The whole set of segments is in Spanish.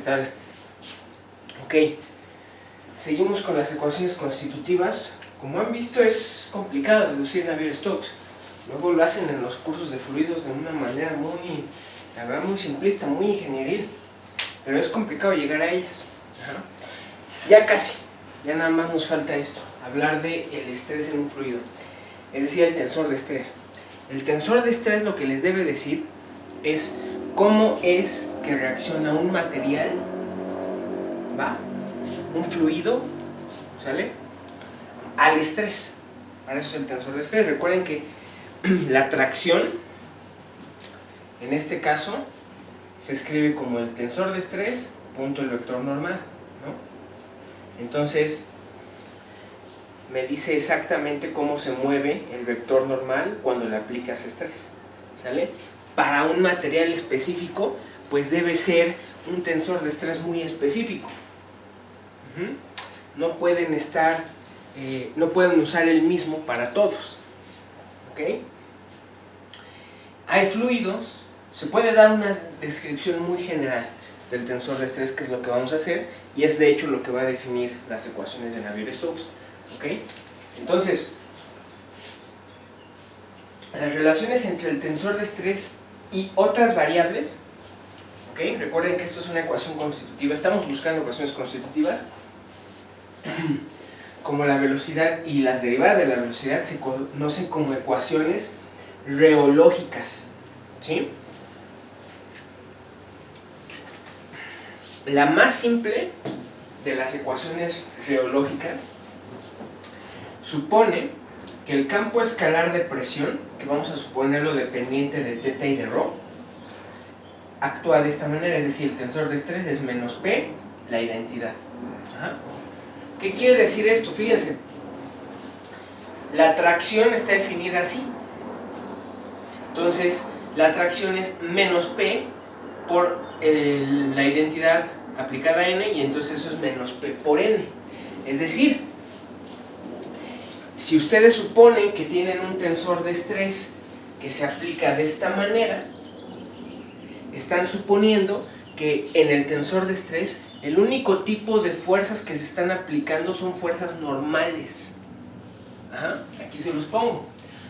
tal? Ok, seguimos con las ecuaciones constitutivas. Como han visto, es complicado deducir Navier-Stokes. Luego lo hacen en los cursos de fluidos de una manera muy, la verdad, muy simplista, muy ingenieril. Pero es complicado llegar a ellas. Ajá. Ya casi, ya nada más nos falta esto, hablar del estrés en un fluido. Es decir, el tensor de estrés. El tensor de estrés lo que les debe decir es cómo es que reacciona un material, ¿va? Un fluido, ¿sale? Al estrés. Para eso es el tensor de estrés. Recuerden que la tracción, en este caso, se escribe como el tensor de estrés punto el vector normal, ¿no? Entonces, me dice exactamente cómo se mueve el vector normal cuando le aplicas estrés, ¿sale? Para un material específico, pues debe ser un tensor de estrés muy específico. No pueden estar, no pueden usar el mismo para todos, ¿ok? Hay fluidos, se puede dar una descripción muy general del tensor de estrés, que es lo que vamos a hacer, y es de hecho lo que va a definir las ecuaciones de Navier-Stokes, ¿ok? Entonces, las relaciones entre el tensor de estrés y otras variables, ¿ok? Recuerden que esto es una ecuación constitutiva, estamos buscando ecuaciones constitutivas, como la velocidad y las derivadas de la velocidad se conocen como ecuaciones reológicas, ¿sí? La más simple de las ecuaciones reológicas supone que el campo escalar de presión, que vamos a suponerlo dependiente de θ y de ρ, actúa de esta manera, es decir, el tensor de estrés es menos P, la identidad. Ajá. ¿Qué quiere decir esto? Fíjense, la tracción está definida así. Entonces, la tracción es menos P por la identidad aplicada a N, y entonces eso es menos P por N. Es decir, si ustedes suponen que tienen un tensor de estrés que se aplica de esta manera, están suponiendo que en el tensor de estrés el único tipo de fuerzas que se están aplicando son fuerzas normales. Ajá, aquí se los pongo.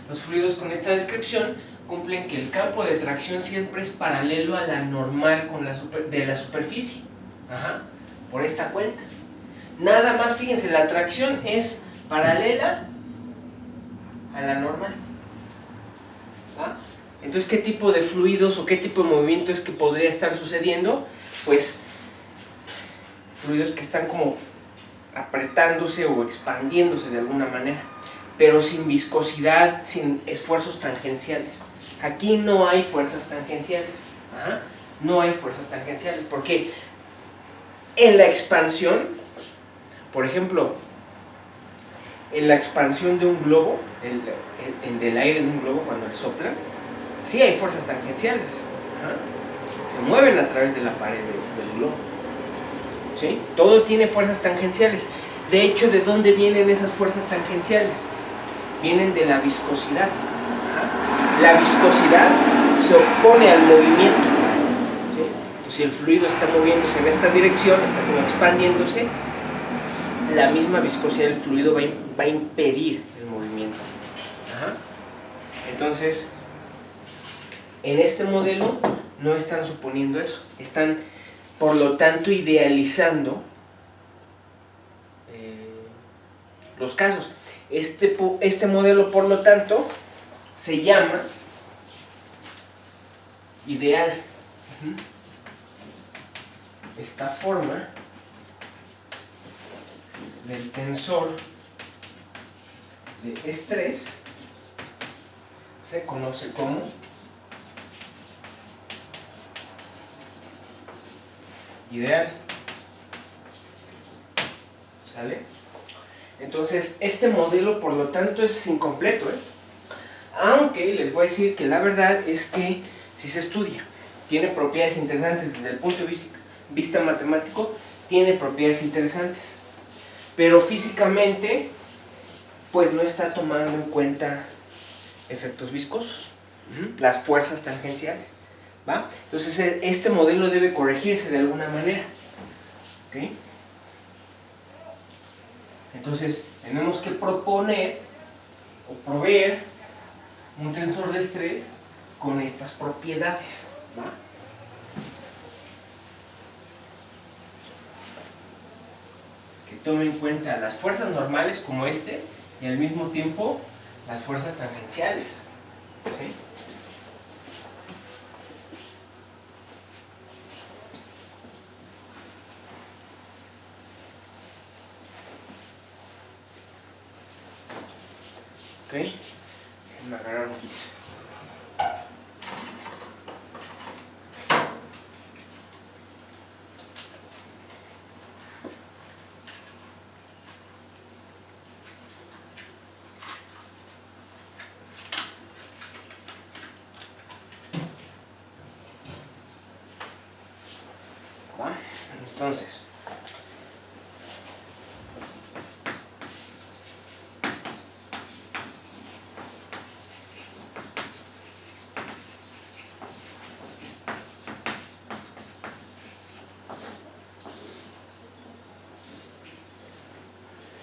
Los fluidos con esta descripción cumplen que el campo de tracción siempre es paralelo a la normal de la superficie. Ajá, por esta cuenta. Nada más, fíjense, la tracción es paralela a la normal. ¿Ah? Entonces, ¿qué tipo de fluidos o qué tipo de movimiento es que podría estar sucediendo? Pues fluidos que están como apretándose o expandiéndose de alguna manera, pero sin viscosidad, sin esfuerzos tangenciales. Aquí no hay fuerzas tangenciales. Ajá. No hay fuerzas tangenciales, porque en la expansión, por ejemplo, en la expansión de un globo, del aire en un globo cuando le sopla, sí hay fuerzas tangenciales. Ajá. Se mueven a través de la pared del globo. ¿Sí? Todo tiene fuerzas tangenciales. De hecho, ¿de dónde vienen esas fuerzas tangenciales? Vienen de la viscosidad. Ajá. La viscosidad se opone al movimiento. ¿Sí? Entonces, si el fluido está moviéndose en esta dirección, está como expandiéndose, la misma viscosidad del fluido va a impedir el movimiento. Ajá. Entonces, en este modelo no están suponiendo eso, están, por lo tanto, idealizando los casos. Este modelo, por lo tanto, se llama ideal. Esta forma del tensor de estrés se conoce como ideal. ¿Sale? Entonces, este modelo, por lo tanto, es incompleto, aunque les voy a decir que la verdad es que si se estudia, tiene propiedades interesantes desde el punto de vista matemático, tiene propiedades interesantes, pero físicamente pues no está tomando en cuenta efectos viscosos, las fuerzas tangenciales, ¿va? Entonces este modelo debe corregirse de alguna manera. ¿Ok? Entonces, tenemos que proponer o proveer un tensor de estrés con estas propiedades, ¿va? Que tome en cuenta las fuerzas normales como este y al mismo tiempo las fuerzas tangenciales, ¿sí? Ok, déjenme agarrar un gis. ¿Va? Entonces,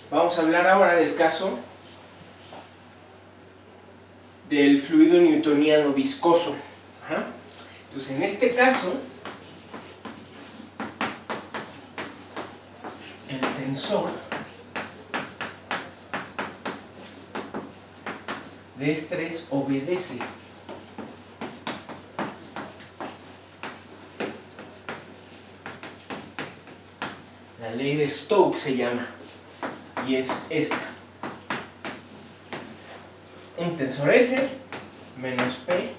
vamos a hablar ahora del caso del fluido newtoniano viscoso. Ajá. Entonces, en este caso, el tensor de estrés obedece la ley de Stokes, se llama, y es esta: un tensor S menos P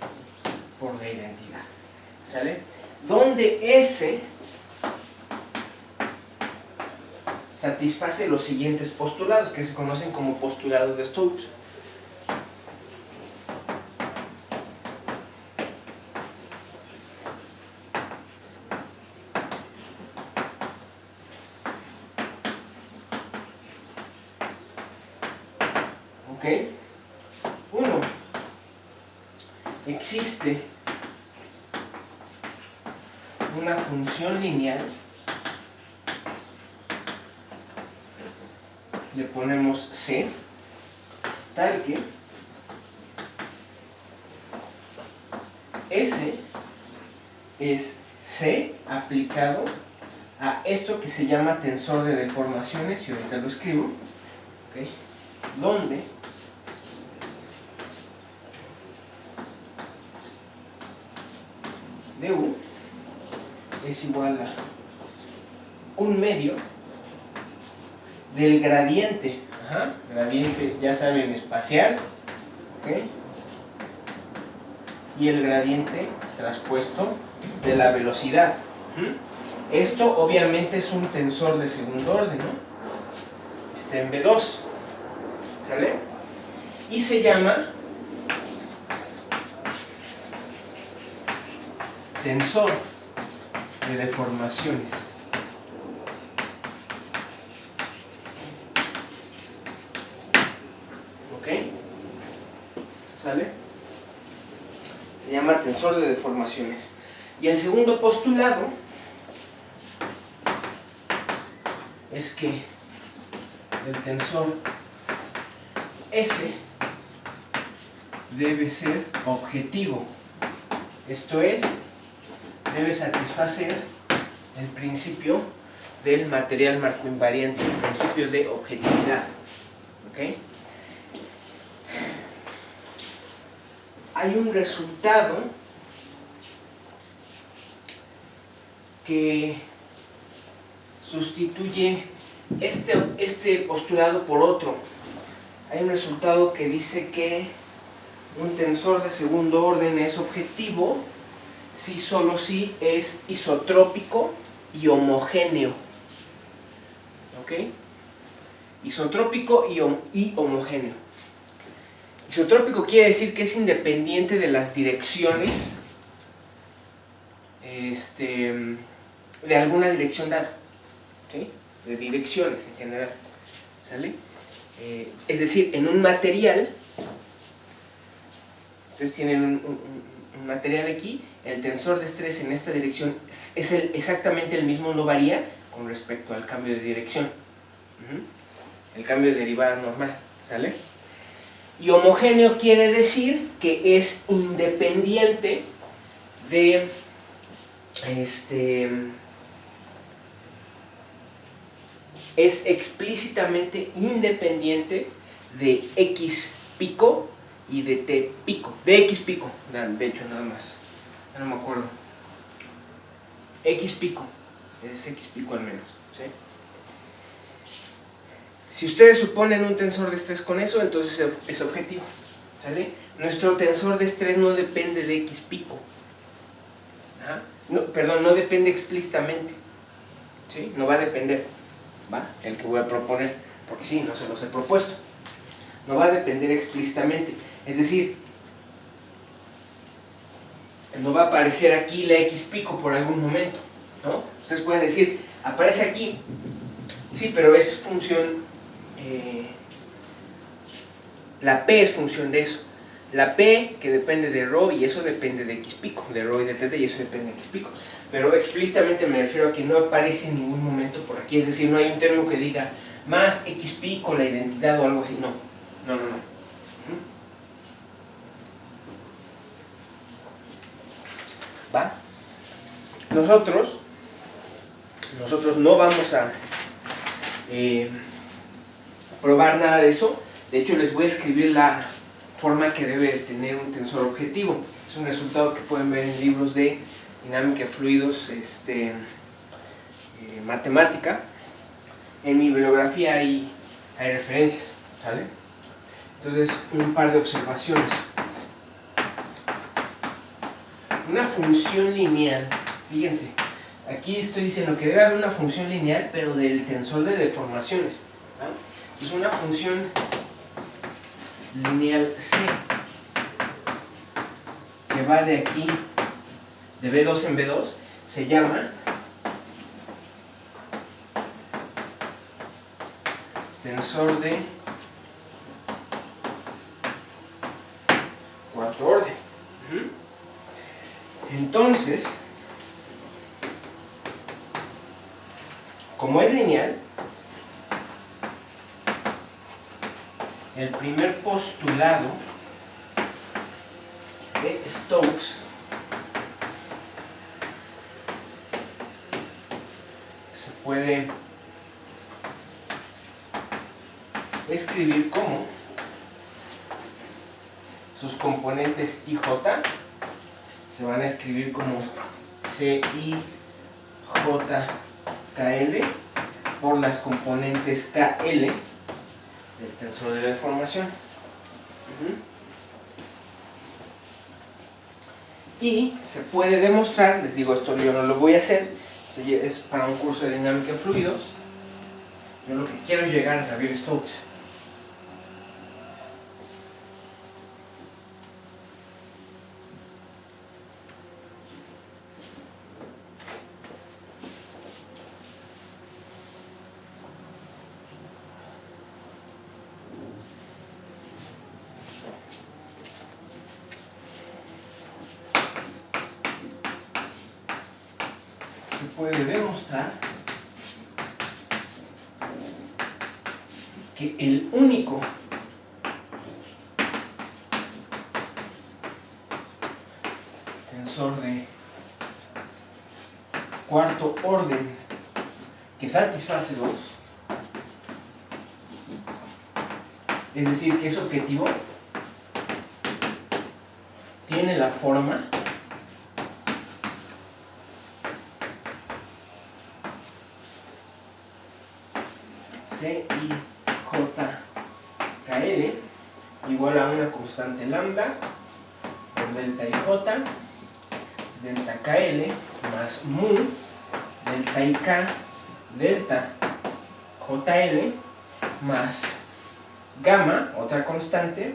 por la identidad, ¿sale? Donde S satisface los siguientes postulados, que se conocen como postulados de Stokes. ¿Ok? Uno, existe una función lineal, le ponemos C, tal que S es C aplicado a esto que se llama tensor de deformaciones, y ahorita lo escribo, ¿okay? Donde du es igual a un medio del gradiente, gradiente, ya saben, espacial, ¿okay? Y el gradiente traspuesto de la velocidad. Esto obviamente es un tensor de segundo orden, ¿no? Está en B2, ¿sale? Y se llama tensor de deformaciones. ¿Ok? ¿Sale? Se llama tensor de deformaciones. Y el segundo postulado es que el tensor S debe ser objetivo. Esto es, debe satisfacer el principio del material marco invariante, el principio de objetividad. ¿Ok? Hay un resultado que sustituye este postulado por otro. Hay un resultado que dice que un tensor de segundo orden es objetivo si solo si es isotrópico y homogéneo. ¿Ok? Isotrópico y homogéneo. Isotrópico quiere decir que es independiente de las direcciones de alguna dirección dada, ¿sí? De direcciones en general, ¿sale? Es decir, en un material, ustedes tienen un material aquí, el tensor de estrés en esta dirección es exactamente el mismo, no varía, con respecto al cambio de dirección. El cambio de derivada normal, ¿sale? Y homogéneo quiere decir que es independiente de es explícitamente independiente de x pico y de t pico, de x pico, de hecho nada más, no me acuerdo, x pico, es x pico al menos, ¿sí? Si ustedes suponen un tensor de estrés con eso, entonces es objetivo, ¿sale? Nuestro tensor de estrés no depende de x pico, no, perdón, no depende explícitamente, ¿sí? No va a depender, ¿va? El que voy a proponer, porque sí, no se los he propuesto, no va a depender explícitamente, es decir, no va a aparecer aquí la x pico por algún momento, ¿no? Ustedes pueden decir, aparece aquí, sí, pero es función, la p es función de eso, la p que depende de ρ y eso depende de x pico, de ρ y de teta y eso depende de x pico, pero explícitamente me refiero a que no aparece en ningún momento por aquí, es decir, no hay un término que diga más x pico la identidad o algo así, no. ¿Va? Nosotros no vamos a probar nada de eso. De hecho, les voy a escribir la forma que debe tener un tensor objetivo. Es un resultado que pueden ver en libros de dinámica de fluidos, matemática. En mi bibliografía hay referencias, ¿sale? Entonces, un par de observaciones. Una función lineal, fíjense, aquí estoy diciendo que debe haber una función lineal, pero del tensor de deformaciones, ¿no? Es una función lineal C, que va de aquí, de B2 en B2, se llama tensor de cuarto orden. Entonces, como es lineal, el primer postulado de Stokes se puede escribir como sus componentes IJ se van a escribir como CIJKL por las componentes KL del tensor de deformación. Y se puede demostrar, les digo, esto yo no lo voy a hacer, esto es para un curso de dinámica de fluidos, yo lo que quiero es llegar a Navier-Stokes. Puede demostrar que el único tensor de cuarto orden que satisface los, es decir, que es objetivo, tiene la forma CIJKL igual a una constante lambda por delta IJ, delta KL más mu, delta IK, delta JL más gamma, otra constante,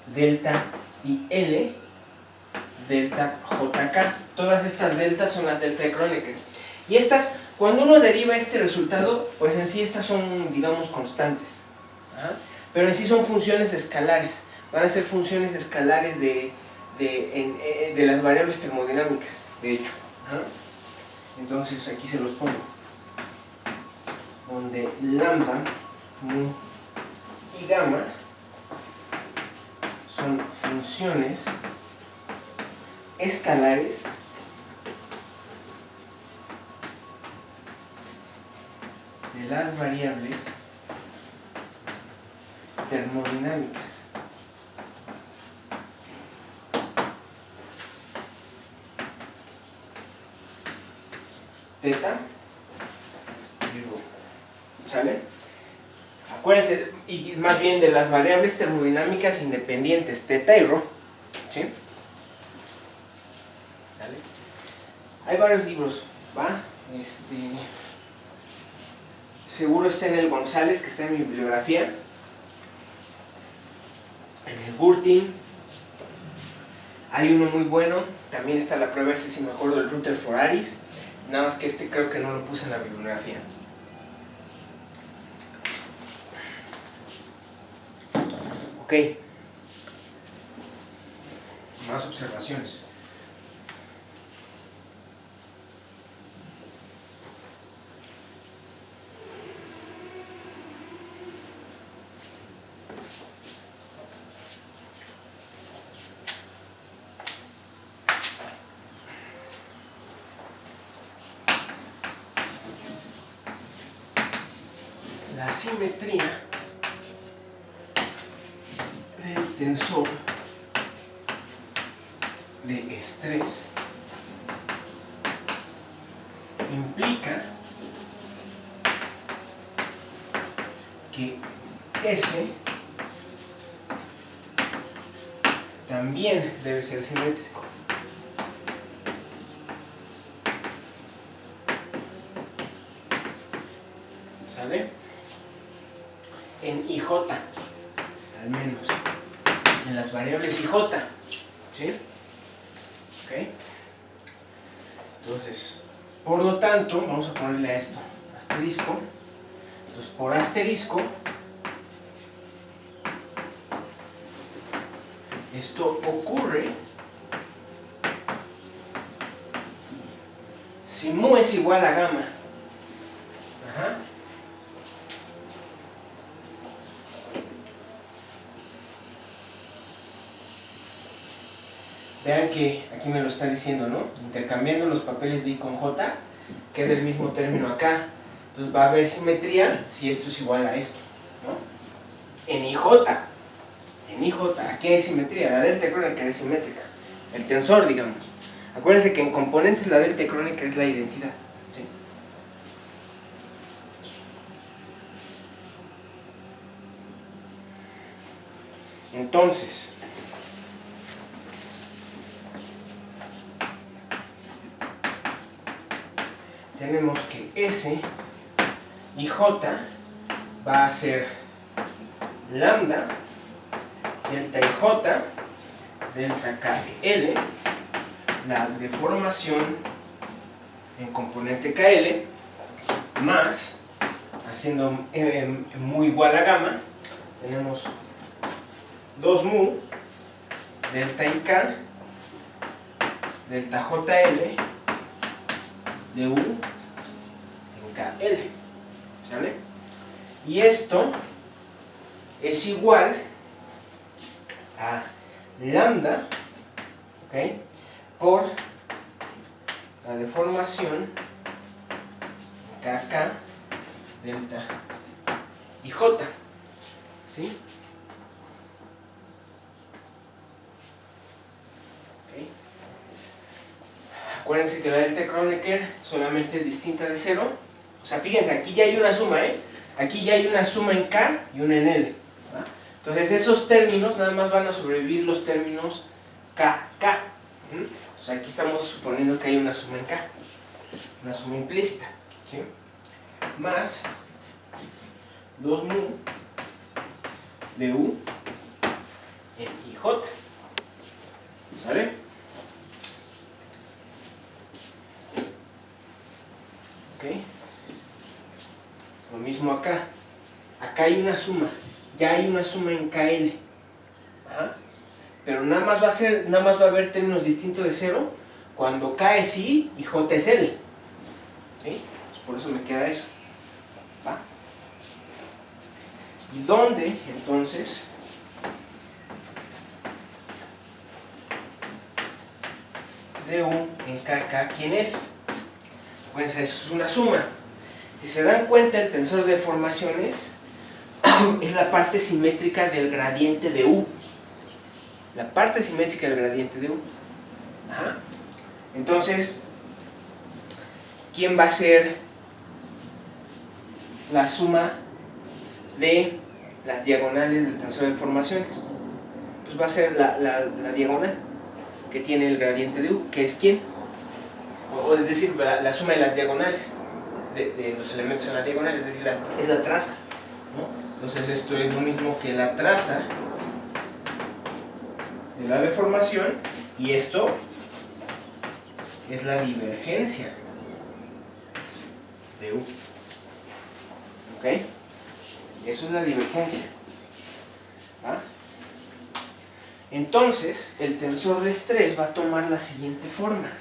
delta IL, delta JK. Todas estas deltas son las delta de Kronecker. Y estas, cuando uno deriva este resultado, pues en sí estas son, digamos, constantes. Pero en sí son funciones escalares. Van a ser funciones escalares de las variables termodinámicas, de hecho. Entonces aquí se los pongo, donde lambda, mu y gamma son funciones escalares de las variables termodinámicas. Teta y rho. ¿Sale? Acuérdense, y más bien de las variables termodinámicas independientes, teta y rho. ¿Sí? ¿Sale? Hay varios libros, ¿va? Seguro está en el González, que está en mi bibliografía. En el Gurtin. Hay uno muy bueno. También está la prueba, ese si me acuerdo, del Rutherford Aris. Nada más que creo que no lo puse en la bibliografía. Ok. Más observaciones. La simetría del tensor de estrés implica que S también debe ser simétrico. ¿Sale? En IJ, al menos. En las variables IJ. ¿Sí? ¿Ok? Entonces, por lo tanto, vamos a ponerle a esto asterisco. Entonces, por asterisco, esto ocurre si mu es igual a gamma. Ajá. Vean que aquí me lo está diciendo, ¿no? Intercambiando los papeles de I con J, queda el mismo término acá. Entonces va a haber simetría si esto es igual a esto, ¿no? En IJ, aquí hay simetría, la delta Kronecker es simétrica. El tensor, digamos. Acuérdense que en componentes la delta Kronecker es la identidad. ¿Sí? Entonces, tenemos que S y J va a ser lambda, delta IJ, delta KL, la deformación en componente KL, más, haciendo mu igual a gamma, tenemos 2 mu, delta IK, delta JL, de U en KL, ¿sale? Y esto es igual a lambda, ¿ok? Por la deformación KK delta y J, ¿sí? Acuérdense que la delta Kronecker solamente es distinta de 0. O sea, fíjense, aquí ya hay una suma, ¿eh? Aquí ya hay una suma en K y una en L, ¿verdad? Entonces esos términos nada más van a sobrevivir los términos K, K. O sea, aquí estamos suponiendo que hay una suma en K, una suma implícita, ¿sí? Más 2 mu de U en IJ, ¿sale? ¿Ok? Lo mismo acá. Acá hay una suma. Ya hay una suma en KL. Ajá. Pero nada más va a haber términos distintos de 0 cuando K es I y J es L. ¿Sí? Pues por eso me queda eso. ¿Va? ¿Y dónde, entonces, du en kk, quién es? Pues eso es una suma. Si se dan cuenta, el tensor de deformaciones es la parte simétrica del gradiente de u. La parte simétrica del gradiente de u. Ajá. Entonces, ¿quién va a ser la suma de las diagonales del tensor de deformaciones? Pues va a ser la diagonal que tiene el gradiente de u, que es quién, o es decir, la suma de las diagonales de los elementos en la diagonal, es decir, es la traza, ¿no? Entonces esto es lo mismo que la traza de la deformación, y esto es la divergencia de u. ¿Ok? Eso es la divergencia. ¿Va? Entonces, el tensor de estrés va a tomar la siguiente forma.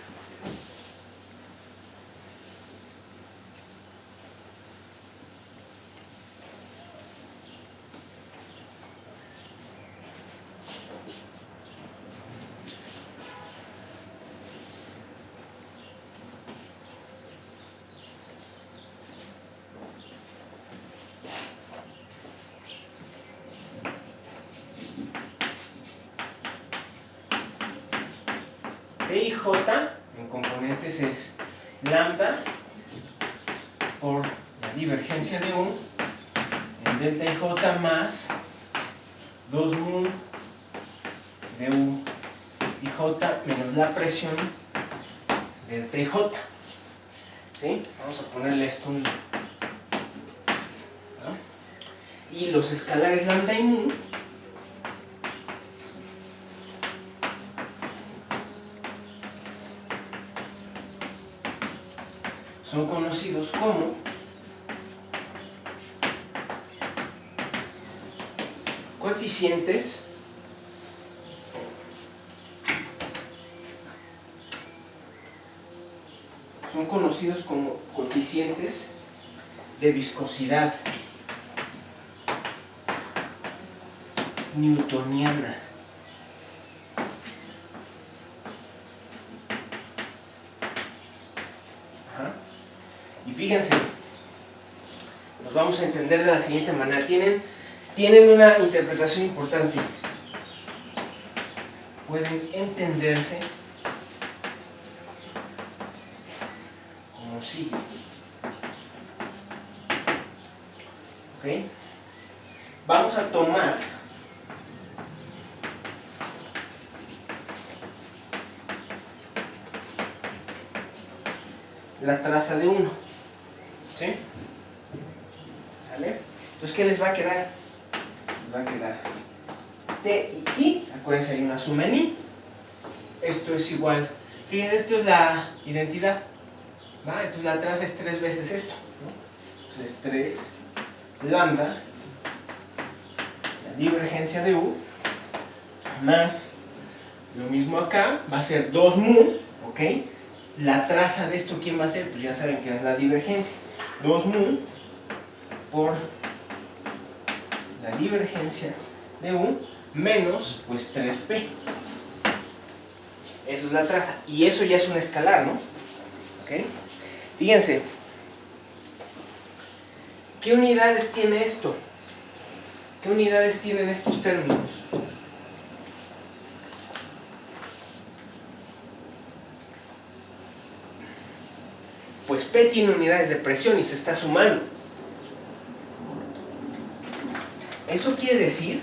T y J en componentes es lambda por la divergencia de U en delta y J más 2 mu de U y J menos la presión delta y J. ¿Sí? Vamos a ponerle esto un... ¿no? Y los escalares lambda y mu son conocidos como coeficientes de viscosidad newtoniana. Ajá. Y fíjense, los vamos a entender de la siguiente manera. Tienen una interpretación importante. Pueden entenderse como sigue. ¿Ok? Vamos a tomar la traza de 1. ¿Sí? ¿Sale? Entonces, ¿qué les va a quedar? Les va a quedar T y I. Acuérdense, hay una suma en I. Esto es igual. Fíjense, esto es la identidad. ¿Va? Entonces la traza es 3 veces esto, ¿no? Entonces 3 lambda, la divergencia de U, más lo mismo acá, va a ser 2 mu, ¿ok? La traza de esto, ¿quién va a ser? Pues ya saben que es la divergencia. 2 mu por la divergencia de U menos, pues 3p. Eso es la traza. Y eso ya es un escalar, ¿no? ¿Ok? Fíjense. ¿Qué unidades tiene esto? ¿Qué unidades tienen estos términos? Pues P tiene unidades de presión y se está sumando. Eso quiere decir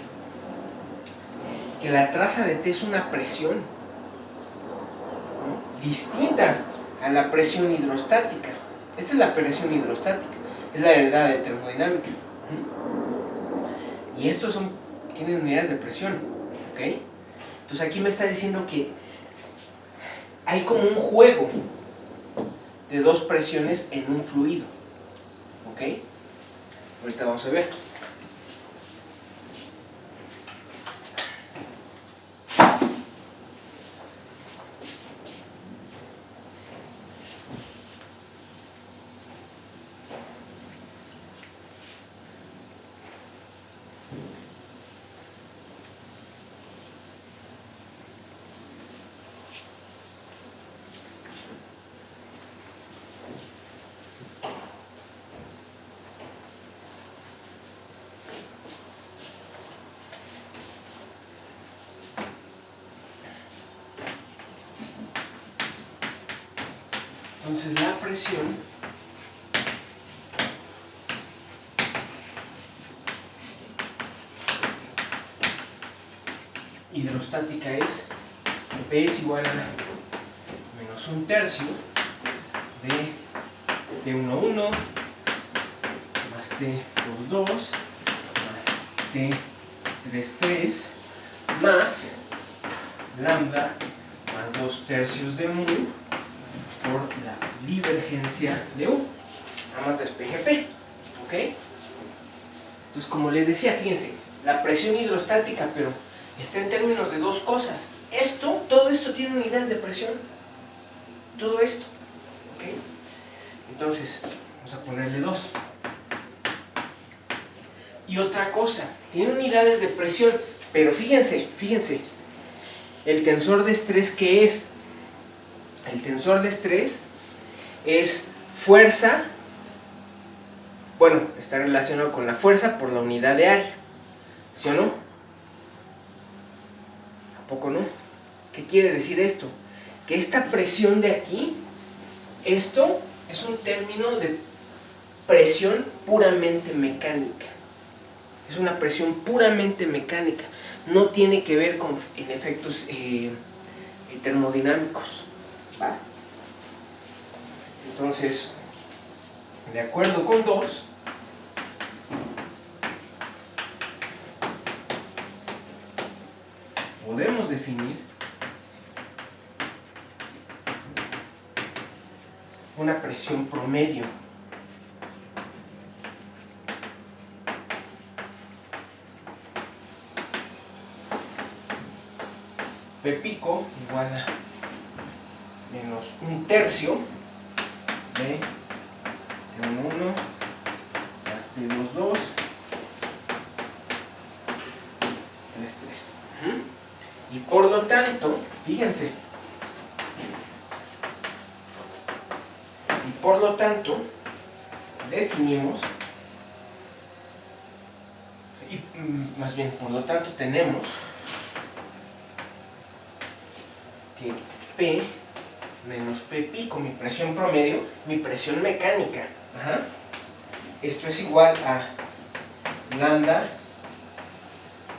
que la traza de T es una presión, ¿no? Distinta a la presión hidrostática. Esta es la presión hidrostática, es la heredad de termodinámica. Y estos tienen unidades de presión, ¿ok? Entonces aquí me está diciendo que hay como un juego de dos presiones en un fluido, ¿ok? Ahorita vamos a ver. Entonces la presión hidrostática es P es igual a menos 1/3 de T11 más T22 más T33 más lambda más 2/3 de mu por la divergencia de U, nada más despeje P, ¿ok? Entonces, como les decía, fíjense, la presión hidrostática, pero está en términos de dos cosas. Todo esto tiene unidades de presión, todo esto, ¿ok? Entonces, vamos a ponerle 2. Y otra cosa, tiene unidades de presión, pero fíjense, el tensor de estrés, ¿qué es? El tensor de estrés es fuerza, bueno, está relacionado con la fuerza por la unidad de área, ¿sí o no? ¿A poco no? ¿Qué quiere decir esto? Que esta presión de aquí, esto es un término de presión puramente mecánica. Es una presión puramente mecánica. No tiene que ver con efectos termodinámicos. ¿Va? Entonces, de acuerdo con 2, podemos definir una presión promedio. P pico igual a menos 1/3 de T11 más T22 33. Y por lo tanto, fíjense, definimos, y más bien, por lo tanto tenemos que P menos P pico, mi presión promedio, mi presión mecánica, esto es igual a lambda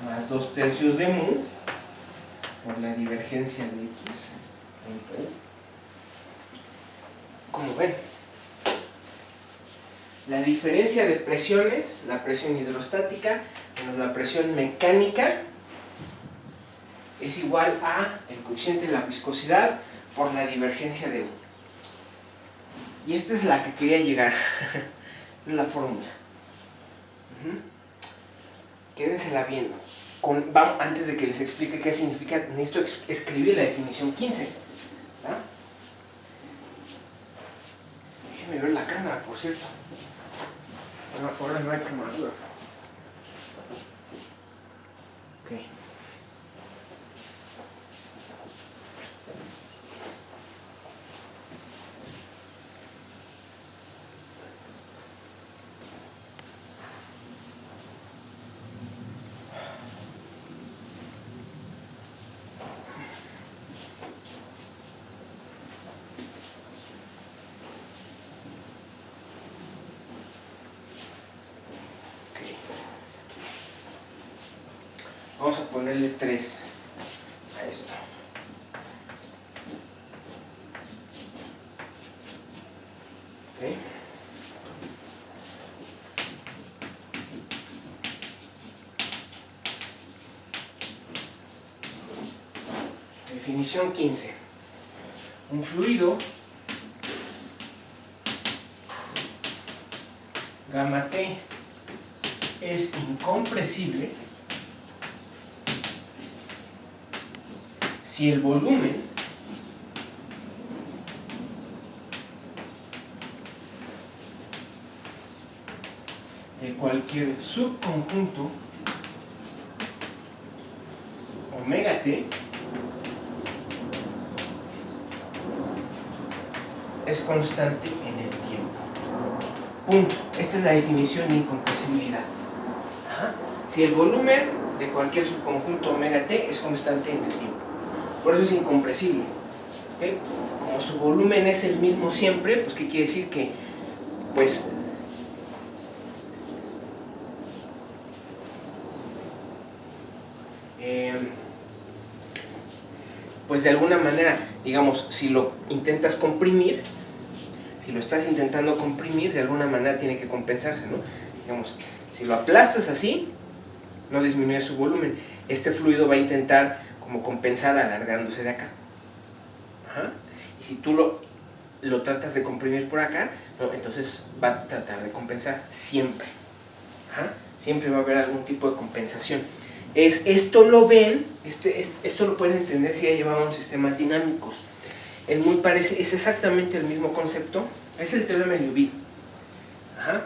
más 2/3 de mu por la divergencia de X en U. Como ven, la diferencia de presiones, la presión hidrostática menos la presión mecánica, es igual a el coeficiente de la viscosidad por la divergencia de U. Y esta es la que quería llegar. Esta es la fórmula. Quédensela viendo. Antes de que les explique qué significa, necesito escribir la definición 15. ¿Va? Déjenme ver la cámara, por cierto. Ahora no hay quemadura. Ok. Vamos a ponerle 3 a esto. ¿Okay? Definición 15. Un fluido gamma T es incompresible si el volumen de cualquier subconjunto omega T es constante en el tiempo. Punto. Esta es la definición de incompresibilidad. Si el volumen de cualquier subconjunto omega T es constante en el tiempo. Por eso es incompresible. ¿Okay? Como su volumen es el mismo siempre, pues ¿qué quiere decir? Que pues pues de alguna manera, digamos, si lo intentas comprimir, si lo estás intentando comprimir, de alguna manera tiene que compensarse, ¿no? Digamos, si lo aplastas así, no disminuye su volumen. Este fluido va a intentar como compensar alargándose de acá. Ajá. Y si tú lo tratas de comprimir por acá, ¿no? Entonces va a tratar de compensar siempre. Ajá. Siempre va a haber algún tipo de compensación. Esto lo ven, esto lo pueden entender si ya llevamos sistemas dinámicos. Es exactamente el mismo concepto, es el teorema de Liouville. Ajá.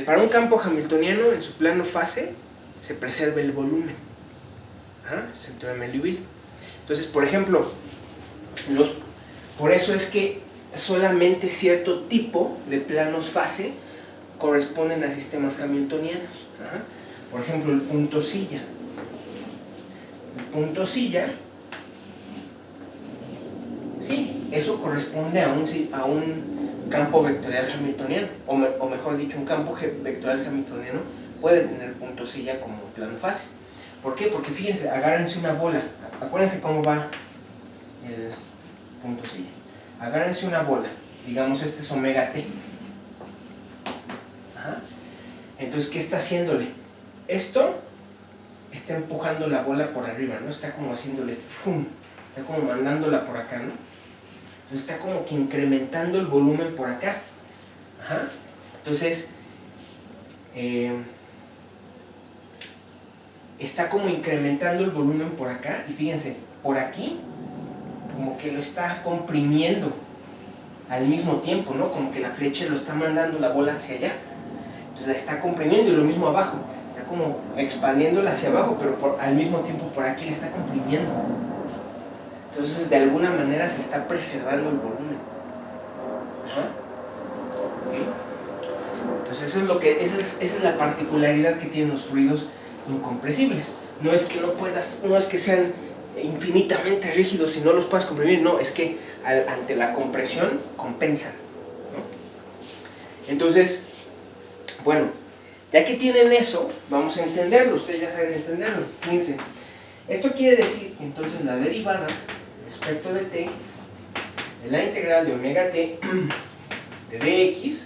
Para un campo hamiltoniano, en su plano fase, se preserva el volumen. Ajá. Es el teorema de Liouville. Entonces, por ejemplo, por eso es que solamente cierto tipo de planos fase corresponden a sistemas hamiltonianos. Ajá. Por ejemplo, el punto silla. El punto silla, sí, eso corresponde a un campo vectorial hamiltoniano, o mejor dicho, un campo vectorial hamiltoniano puede tener punto silla como plano fase. ¿Por qué? Porque fíjense, agárrense una bola, acuérdense cómo va el punto silla. Agárrense una bola, digamos este es omega t. Ajá. Entonces, ¿qué está haciéndole? Esto está empujando la bola por arriba, ¿no? Está como haciéndole ¡pum! Está como mandándola por acá, ¿no? Entonces está como que incrementando el volumen por acá. Ajá. Entonces, está como incrementando el volumen por acá, y fíjense, por aquí, como que lo está comprimiendo al mismo tiempo, ¿no? Como que la flecha lo está mandando la bola hacia allá. Entonces la está comprimiendo, y lo mismo abajo. Está como expandiéndola hacia abajo, pero al mismo tiempo por aquí la está comprimiendo. Entonces de alguna manera se está preservando el volumen. Ajá. ¿Okay? Entonces esa es la particularidad que tienen los fluidos incompresibles. No es que no es que sean infinitamente rígidos y no los puedas comprimir, no, es que ante la compresión compensan, ¿no? Entonces, bueno, ya que tienen eso, vamos a entenderlo, ustedes ya saben entenderlo. Fíjense, esto quiere decir que entonces la derivada respecto de t de la integral de omega t de dx